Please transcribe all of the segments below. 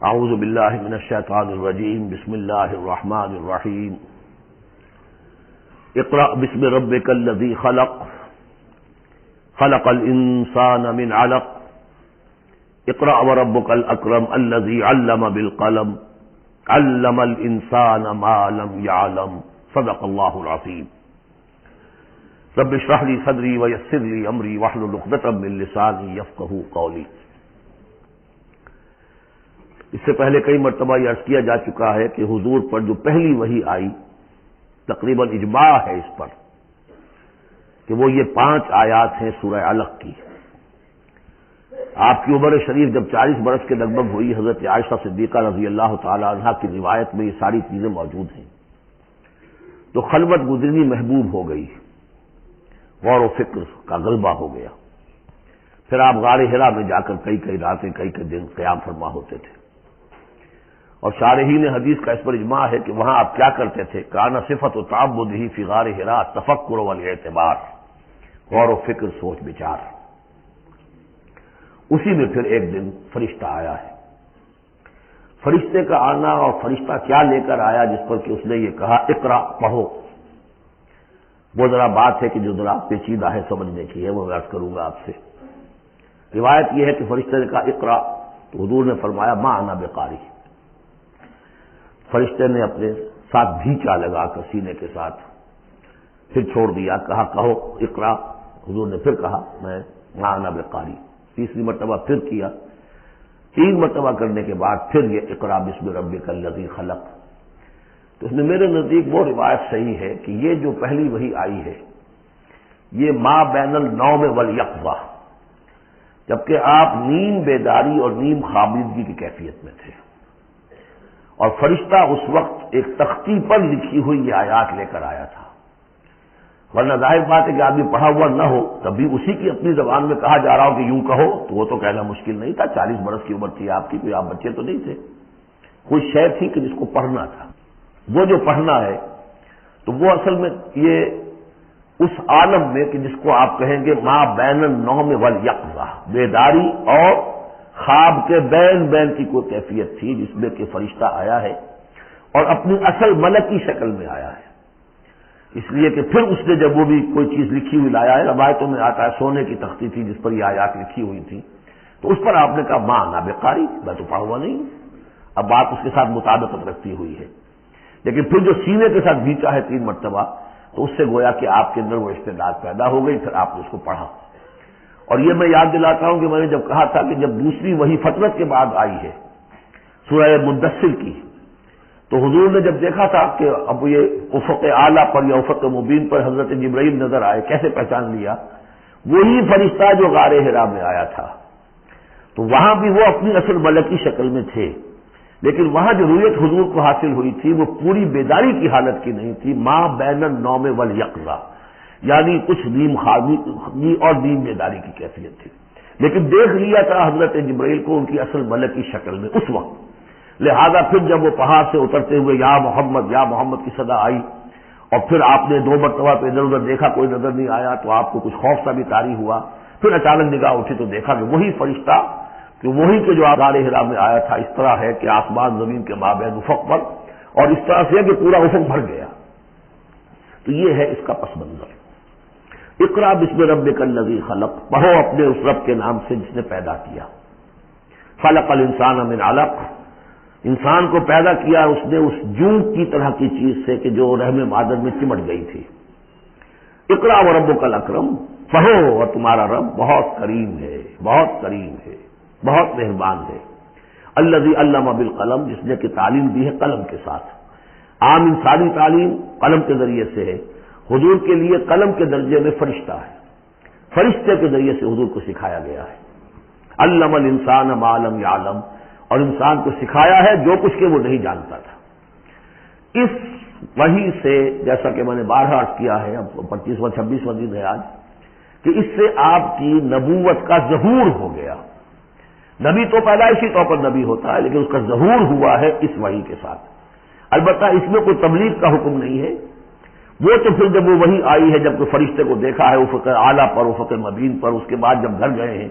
اعوذ باللہ من الشیطان الرجیم بسم اللہ الرحمن الرحیم اقرأ بسم ربک الذی خلق خلق الانسان من علق اقرأ وربک الاکرم الذی علم بالقلم علم الانسان ما لم يعلم صدق اللہ العظیم رب اشرح لی صدری ویسر لی امری واحلل عقدۃ من لسانی یفقہوا قولی۔ اس سے پہلے کئی مرتبہ یہ عرض کیا جا چکا ہے کہ حضور پر جو پہلی وحی آئی تقریباً اجماع ہے اس پر کہ وہ یہ 5 آیات ہیں سورہ علق کی۔ آپ کی عمر شریف جب 40 برس کے لگ بھگ ہوئی، حضرت عائشہ صدیقہ رضی اللہ تعالی عنہا کی روایت میں یہ ساری چیزیں موجود ہیں، تو خلوت گزرنی محبوب ہو گئی، غور و فکر کا غلبہ ہو گیا۔ پھر آپ غار حرا میں جا کر کئی راتیں کئی دن قیام فرما ہوتے تھے، اور شارحین حدیث کا اس پر اجماع ہے کہ وہاں آپ کیا کرتے تھے؟ کانا صفت و تعبدہ فی غار حرا تفکر والاعتبار، غور و فکر، سوچ بچار۔ اسی میں پھر ایک دن فرشتہ آیا ہے۔ فرشتے کا آنا اور فرشتہ کیا لے کر آیا جس پر کہ اس نے یہ کہا اقرا، پڑھو، وہ ذرا بات ہے کہ جو ذرا پیچیدہ ہے سمجھنے کی ہے، وہ عرض کروں گا آپ سے۔ روایت یہ ہے کہ فرشتے نے کہا اقرا، تو حضور نے فرمایا ما انا بقاری۔ فرشتے نے اپنے ساتھ بھیچا لگا کر سینے کے ساتھ، پھر چھوڑ دیا، کہا کہو اقرا۔ حضور نے پھر کہا میں ما انا بقاری۔ تیسری مرتبہ پھر کیا، 3 مرتبہ کرنے کے بعد پھر یہ اقرا بسم ربک الذی خلق۔ تو اس میں میرے نزدیک وہ روایت صحیح ہے کہ یہ جو پہلی وحی آئی ہے یہ ما بین النوم والیقظہ، جبکہ آپ نیم بیداری اور نیم خوابیدگی کی کیفیت میں تھے، اور فرشتہ اس وقت ایک تختی پر لکھی ہوئی یہ آیات لے کر آیا تھا۔ ورنہ ظاہر بات ہے کہ آدمی پڑھا ہوا نہ ہو تب بھی اسی کی اپنی زبان میں کہا جا رہا ہو کہ یوں کہو، تو وہ تو کہنا مشکل نہیں تھا۔ 40 برس کی عمر تھی آپ کی، کوئی آپ بچے تو نہیں تھے، کوئی شے تھی کہ جس کو پڑھنا تھا۔ وہ جو پڑھنا ہے تو وہ اصل میں یہ اس عالم میں کہ جس کو آپ کہیں گے ما بین النوم والیقظہ، بیداری اور خواب کے بین کی کوئی کیفیت تھی جس میں کہ فرشتہ آیا ہے اور اپنی اصل ملک کی شکل میں آیا ہے۔ اس لیے کہ پھر اس نے جب وہ بھی کوئی چیز لکھی ہوئی لایا ہے، روایتوں میں آتا ہے سونے کی تختی تھی جس پر یہ آیات لکھی ہوئی تھی، تو اس پر آپ نے کہا ما انا بقاری، میں تو پڑھا ہوا نہیں ہوں۔ اب بات اس کے ساتھ مطابقت رکھتی ہوئی ہے، لیکن پھر جو سینے کے ساتھ بھیچا ہے 3 مرتبہ، تو اس سے گویا کہ آپ کے اندر وہ استعداد پیدا ہو گئی، پھر آپ نے اس کو پڑھا۔ اور یہ میں یاد دلاتا ہوں کہ میں نے جب کہا تھا کہ جب دوسری وحی فترت کے بعد آئی ہے سورہ مدثر کی، تو حضور نے جب دیکھا تھا کہ اب یہ افق اعلیٰ پر یا افق مبین پر حضرت جبرائیل نظر آئے، کیسے پہچان لیا؟ وہی فرشتہ جو غار حرا میں آیا تھا، تو وہاں بھی وہ اپنی اصل ملک کی شکل میں تھے، لیکن وہاں جو رویت حضور کو حاصل ہوئی تھی وہ پوری بیداری کی حالت کی نہیں تھی، ما بین النوم والیقظہ، یعنی کچھ نیم خوابی اور نیم بیداری کی کیفیت تھی، لیکن دیکھ لیا تھا حضرت جبرائیل کو ان کی اصل ملک کی شکل میں اس وقت۔ لہذا پھر جب وہ پہاڑ سے اترتے ہوئے یا محمد کی صدا آئی، اور پھر آپ نے 2 مرتبہ پہ ادھر ادھر دیکھا، کوئی نظر نہیں آیا، تو آپ کو کچھ خوف سا بھی طاری ہوا۔ پھر اچانک نگاہ اٹھی تو دیکھا کہ وہی فرشتہ کہ وہی کے جو غار حرا میں آیا تھا، اس طرح ہے کہ آسمان زمین کے مابین افق پر، اور اس طرح سے کہ پورا افق بھر گیا۔ تو یہ ہے اس کا پس منظر۔ اقرا بسم ربک الذی خلق، پڑھو اپنے اس رب کے نام سے جس نے پیدا کیا۔ خلق الانسان من علق، انسان کو پیدا کیا اس نے اس جوں کی طرح کی چیز سے کہ جو رحم مادر میں چمٹ گئی تھی۔ اقرا وربک الاکرم، پڑھو اور تمہارا رب بہت کریم ہے، بہت کریم ہے، بہت مہربان ہے۔ الذی علم بالقلم، جس نے کہ تعلیم دی ہے قلم کے ساتھ۔ عام انسانی تعلیم قلم کے ذریعے سے ہے، حضور کے لیے قلم کے درجے میں فرشتہ ہے، فرشتے کے ذریعے سے حضور کو سکھایا گیا ہے۔ علم الانسان ما لم یعلم، اور انسان کو سکھایا ہے جو کچھ کہ وہ نہیں جانتا تھا۔ اس وحی سے، جیسا کہ میں نے بارہا عرض کیا ہے، اب 25واں 26واں دن ہے آج، کہ اس سے آپ کی نبوت کا ظہور ہو گیا۔ نبی تو پیدائشی طور پر نبی ہوتا ہے، لیکن اس کا ظہور ہوا ہے اس وحی کے ساتھ۔ البتہ اس میں کوئی تبلیغ کا حکم نہیں ہے، وہ تو پھر جب وہ وحی آئی ہے، جب کہ فرشتے کو دیکھا ہے افق اعلیٰ پر، افق مبین پر، اس کے بعد جب گھر گئے ہیں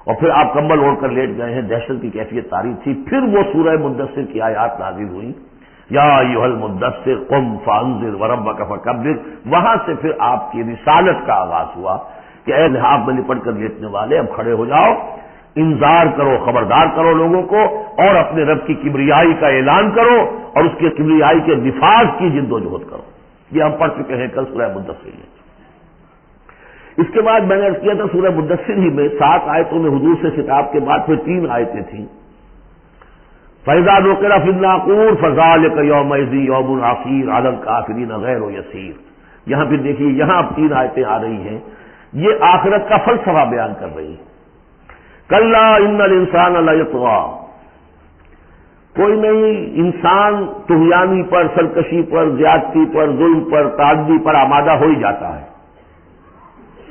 اور پھر آپ کمبل اوڑھ کر لیٹ گئے ہیں، دہشت کی کیفیت طاری تھی. پھر وہ سورہ مدثر کی آیات نازل ہوئی، یا ایھا المدثر قم فانذر وربک فکبر. وہاں سے پھر آپ کی رسالت کا آغاز ہوا کہ اے لحاف میں لپٹ کر لیٹنے والے، اب کھڑے ہو جاؤ، انذار کرو، خبردار کرو لوگوں کو، اور اپنے رب کی کبریائی کا اعلان کرو اور اس کے کبریائی کے نفاذ کی جد و جہد کرو. یہ ہم پڑھ چکے ہیں کل سورہ مدثر میں. اس کے بعد میں نے عرض کیا تھا سورہ مدثر ہی میں 7 آیتوں میں حضور سے خطاب کے بعد پھر 3 آیتیں تھیں. فَإِذَا نُقِرَ فِي النَّاقُورِ فَذَلِكَ يَوْمَئِذٍ يَوْمٌ عَسِيرٌ عَلَى الْكَافِرِينَ غَيْرُ يَسِيرٌ. یہاں پھر دیکھیے، یہاں اب 3 آیتیں آ رہی ہیں، یہ آخرت کا فلسفہ بیان کر رہی ہیں. کَلَّا إِنَّ الْإِنسَانَ لَيَطْغَىٰ. کوئی نہیں، انسان طغیانی پر، سرکشی پر، زیادتی پر، ظلم پر، تعدی پر آمادہ ہو ہی جاتا ہے.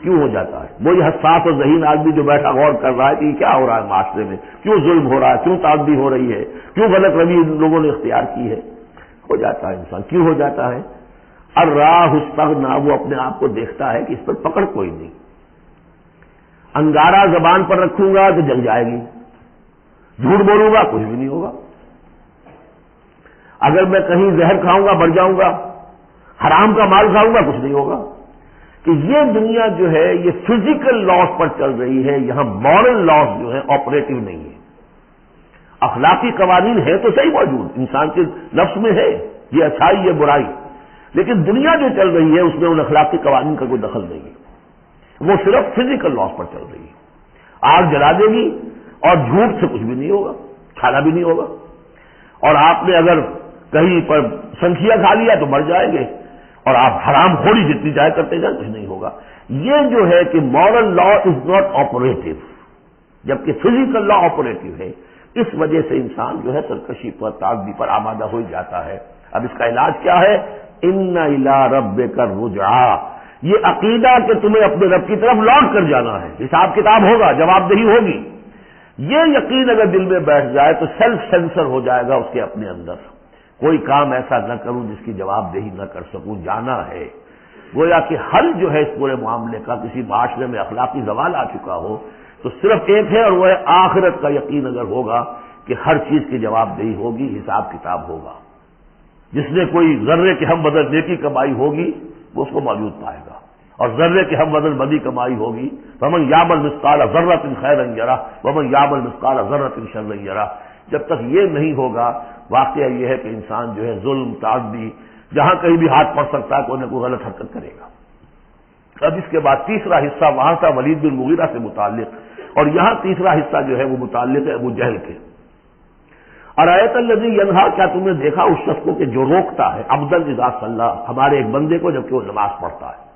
کیوں ہو جاتا ہے؟ وہی حساس اور ذہین آدمی جو بیٹھا غور کر رہا ہے کہ یہ کیا ہو رہا ہے معاشرے میں، کیوں ظلم ہو رہا ہے، کیوں تعدی ہو رہی ہے، کیوں غلط روی لوگوں نے اختیار کی ہے. ہو جاتا ہے انسان. کیوں ہو جاتا ہے؟ الراہ استغنا، وہ اپنے آپ کو دیکھتا ہے کہ اس پر پکڑ کوئی نہیں. انگارہ زبان پر رکھوں گا تو جل جائے گی، جھوٹ بولوں گا کچھ بھی نہیں ہوگا، اگر میں کہیں زہر کھاؤں گا مر جاؤں گا، حرام کا مال کھاؤں گا کچھ نہیں ہوگا. کہ یہ دنیا جو ہے یہ فزیکل لاز پر چل رہی ہے، یہاں مورل لاز جو ہے آپریٹو نہیں ہے. اخلاقی قوانین ہے تو صحیح موجود، انسان کے نفس میں ہے، یہ اچھائی یہ برائی، لیکن دنیا جو چل رہی ہے اس میں ان اخلاقی قوانین کا کوئی دخل نہیں ہے. وہ صرف فزیکل لاز پر چل رہی ہے. آگ جلا دے گی اور جھوٹ سے کچھ بھی نہیں ہوگا، کھانا بھی نہیں ہوگا. اور آپ نے اگر کہیں پر سنکھیا کھا لیا تو مر جائیں گے، اور آپ حرام خوری جتنی چاہے کرتے جائیں کچھ نہیں ہوگا. یہ جو ہے کہ moral law is not operative, جبکہ فزیکل لا آپریٹو ہے. اس وجہ سے انسان جو ہے سرکشی پر، تعدی پر آمادہ ہو جاتا ہے. اب اس کا علاج کیا ہے؟ ان الی ربک الرجعی. یہ عقیدہ کہ تمہیں اپنے رب کی طرف لوٹ کر جانا ہے، حساب کتاب ہوگا، جواب دہی ہوگی. یہ یقین اگر دل میں بیٹھ جائے تو سیلف سینسر ہو جائے گا اس کے اپنے اندر. کوئی کام ایسا نہ کروں جس کی جواب دہی نہ کر سکوں. جانا ہے، گویا کہ حل جو ہے اس پورے معاملے کا، کسی معاشرے میں اخلاقی زوال آ چکا ہو تو صرف ایک ہے، اور وہ ہے آخرت کا یقین اگر ہوگا کہ ہر چیز کی جواب دہی ہوگی، حساب کتاب ہوگا. جس نے کوئی ذرے کے ہم بدل نیکی کمائی ہوگی وہ اس کو موجود پائے گا، اور ذرے کے ہم بدل بدی کمائی ہوگی. فمن یعمل مثقال ذرۃ خیرا یرہ ومن یعمل مثقال ذرۃ شرا یرہ. جب تک یہ نہیں ہوگا، واقعہ یہ ہے کہ انسان جو ہے ظلم، تعدی، جہاں کہیں بھی ہاتھ پڑ سکتا ہے کوئی نہ کوئی غلط حرکت کرے گا. اب اس کے بعد تیسرا حصہ وہاں تھا ولید بن مغیرہ سے متعلق، اور یہاں تیسرا حصہ جو ہے وہ متعلق ہے ابو جہل کے. ارایت الذی ینہا، کیا تم نے دیکھا اس شخص کو کہ جو روکتا ہے، عبدا اذا صلی، ہمارے ایک بندے کو جبکہ وہ نماز پڑھتا ہے.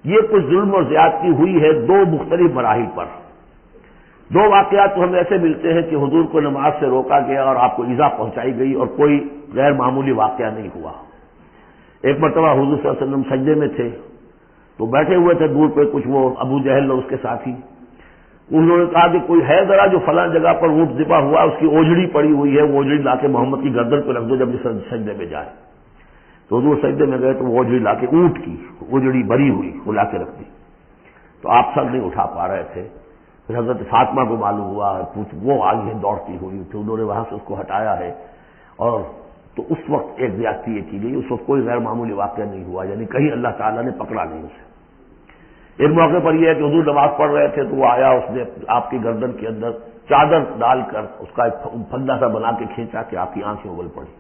یہ کچھ ظلم اور زیادتی ہوئی ہے 2 مختلف مراحل پر. 2 واقعات تو ہمیں ایسے ملتے ہیں کہ حضور کو نماز سے روکا گیا اور آپ کو ایذا پہنچائی گئی اور کوئی غیر معمولی واقعہ نہیں ہوا. ایک مرتبہ حضور صلی اللہ علیہ وسلم سجدے میں تھے تو بیٹھے ہوئے تھے دور پہ کچھ وہ ابو جہل اور اس کے ساتھی. انہوں نے کہا کہ کوئی ہے ذرا جو فلاں جگہ پر اونٹ ذبح ہوا، اس کی اوجڑی پڑی ہوئی ہے، وہ اوجڑی لا کے محمد کی گردن پہ رکھ دو جب یہ سجدے میں جائے. تو حضور سجدے میں گئے تو وہ اوجڑی لا کے، اونٹ کی اوجڑی بری ہوئی وہ لا کے رکھ دی. تو آپ سر نہیں اٹھا پا رہے تھے. پھر حضرت فاطمہ کو معلوم ہوا، وہ آئی ہے دوڑتی ہوئی، پھر انہوں نے وہاں سے اس کو ہٹایا ہے. اور تو اس وقت ایک زیادتی یہ کی گئی، اس وقت کوئی غیر معمولی واقعہ نہیں ہوا، یعنی کہیں اللہ تعالیٰ نے پکڑا نہیں اسے. ایک موقع پر یہ ہے کہ حضور نماز پڑھ رہے تھے تو وہ آیا، اس نے آپ کی گردن کے اندر چادر ڈال کر اس کا ایک پھندا سا بنا کے کھینچا کہ آپ کی آنکھیں اگل پڑی.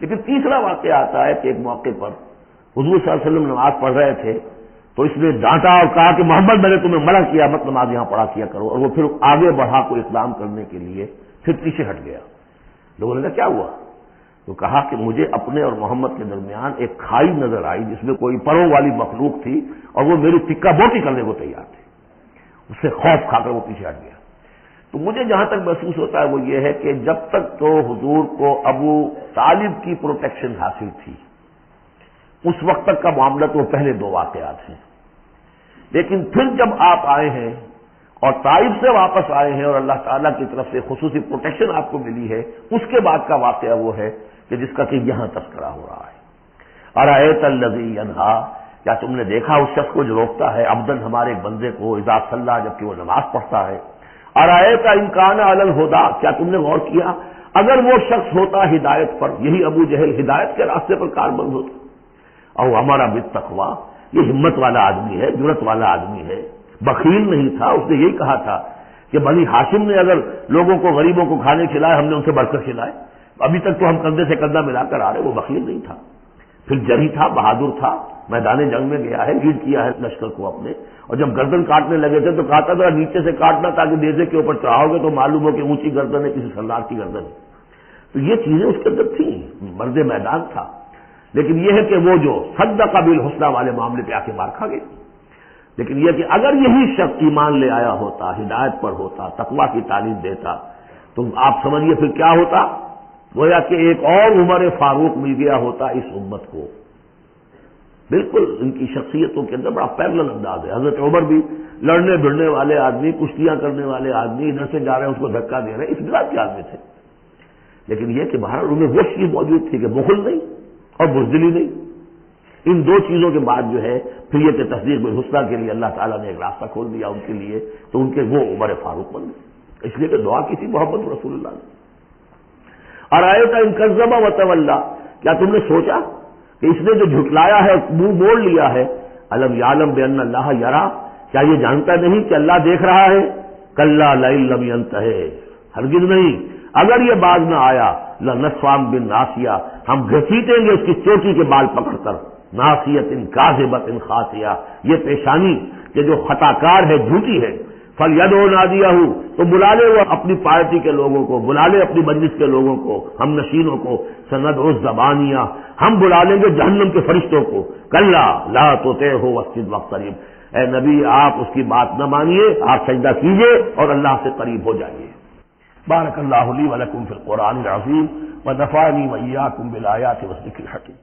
لیکن تیسرا واقعہ آتا ہے کہ ایک موقع پر حضور صلی اللہ علیہ وسلم نماز پڑھ رہے تھے تو اس نے ڈانٹا اور کہا کہ محمد میں نے تمہیں منع کیا مت نماز یہاں پڑھا کیا کرو. اور وہ پھر آگے بڑھا کوئی اقدام کرنے کے لیے پھر پیچھے ہٹ گیا. لوگوں نے کہا کیا ہوا؟ تو کہا کہ مجھے اپنے اور محمد کے درمیان ایک کھائی نظر آئی جس میں کوئی پروں والی مخلوق تھی اور وہ میری ٹکا بوٹی کرنے کو تیار تھی. اس سے خوف کھا کر وہ پیچھے ہٹ گیا. تو مجھے جہاں تک محسوس ہوتا ہے وہ یہ ہے کہ جب تک تو حضور کو ابو طالب کی پروٹیکشن حاصل تھی اس وقت تک کا معاملہ تو پہلے 2 واقعات ہیں. لیکن پھر جب آپ آئے ہیں اور طائف سے واپس آئے ہیں اور اللہ تعالیٰ کی طرف سے خصوصی پروٹیکشن آپ کو ملی ہے، اس کے بعد کا واقعہ وہ ہے کہ جس کا کہ یہاں تذکرہ ہو رہا ہے. ارایت الذی ینہا، کیا تم نے دیکھا اس شخص کو جو روکتا ہے عبدن ہمارے ایک بندے کو اذا صلی جبکہ وہ نماز پڑھتا ہے، ارائیت ان کان علی الہدی، کیا تم نے غور کیا اگر وہ شخص ہوتا ہدایت پر، یہی ابو جہل ہدایت کے راستے پر کاربند ہوتا، اور ہمارا بالتقوی، یہ ہمت والا آدمی ہے، جرت والا آدمی ہے، بخیل نہیں تھا، اس نے یہی کہا تھا کہ بنی ہاشم نے اگر لوگوں کو غریبوں کو کھانے کھلائے ہم نے ان سے بڑھ کر کھلائے، ابھی تک تو ہم کندھے سے کندھا ملا کر آ رہے، وہ بخیل نہیں تھا، پھر جری تھا، بہادر تھا، میدان جنگ میں گیا ہے، لیڈ کیا ہے لشکر کو اپنے، اور جب گردن کاٹنے لگے تھے تو کہا تھا ذرا نیچے سے کاٹنا تاکہ نیزے کے اوپر چڑھاؤ گے تو معلوم ہو کہ اونچی گردن ہے کسی سردار کی گردن ہے۔ تو یہ چیزیں اس کے اندر تھیں، مرد میدان تھا، لیکن یہ ہے کہ وہ جو صدق بالحسنی والے معاملے پہ آ کے مار کھا گئے۔ لیکن یہ کہ اگر یہی شخص ایمان لے آیا ہوتا، ہدایت پر ہوتا، تقویٰ کی تعلیم دیتا، تو آپ سمجھیے پھر کیا ہوتا، گویا کہ ایک اور عمر فاروق مل گیا ہوتا اس امت کو۔ بالکل ان کی شخصیتوں کے اندر بڑا پیرلل انداز ہے۔ حضرت عمر بھی لڑنے بھڑنے والے آدمی، کشتیاں کرنے والے آدمی، ادھر سے جا رہے ہیں اس کو دھکا دے رہے ہیں، اس مزاج کے آدمی تھے، لیکن یہ کہ باہر ان میں وہ چیز موجود تھی کہ بخل نہیں اور بزدلی نہیں۔ ان دو چیزوں کے بعد جو ہے پھر یہ کہ تصدیق بالحسنی کے لیے اللہ تعالیٰ نے ایک راستہ کھول دیا ان کے لیے، تو ان کے وہ عمر فاروق بن گئے، اس لیے کہ دعا کی تھی محمد رسول اللہ نے۔ ارائیت ان کذب وتولی، کیا تم نے سوچا کہ اس نے جو جھٹلایا ہے، منہ موڑ لیا ہے، الم یعلم بان اللہ یری، کیا یہ جانتا نہیں کہ اللہ دیکھ رہا ہے؟ کلا لئن لم ینتہ، ہرگز نہیں، اگر یہ باز نہ آیا، لنصفا بالناصیہ، ہم گھسیٹیں گے اس کی چوٹی کے بال پکڑ کر، ناصیۃ کاذبۃ خاطیہ، یہ پیشانی کہ جو خطا کار ہے، جھوٹی ہے، فلیدعو نادیہ، تو بلا لے وہ اپنی پارٹی کے لوگوں کو، بلا لے اپنی مجلس کے لوگوں کو، ہم نشینوں کو، سندعو الزبانیہ، ہم بلا لیں گے جہنم کے فرشتوں کو، کلا لا تطعہ واسجد واقترب، اے نبی آپ اس کی بات نہ مانیے، آپ سجدہ کیجئے اور اللہ سے قریب ہو جائیے۔ بارک اللہ لی ولکم فی القرآن العظیم ونفعنی وإیاکم بالآیات والذکر الحکیم۔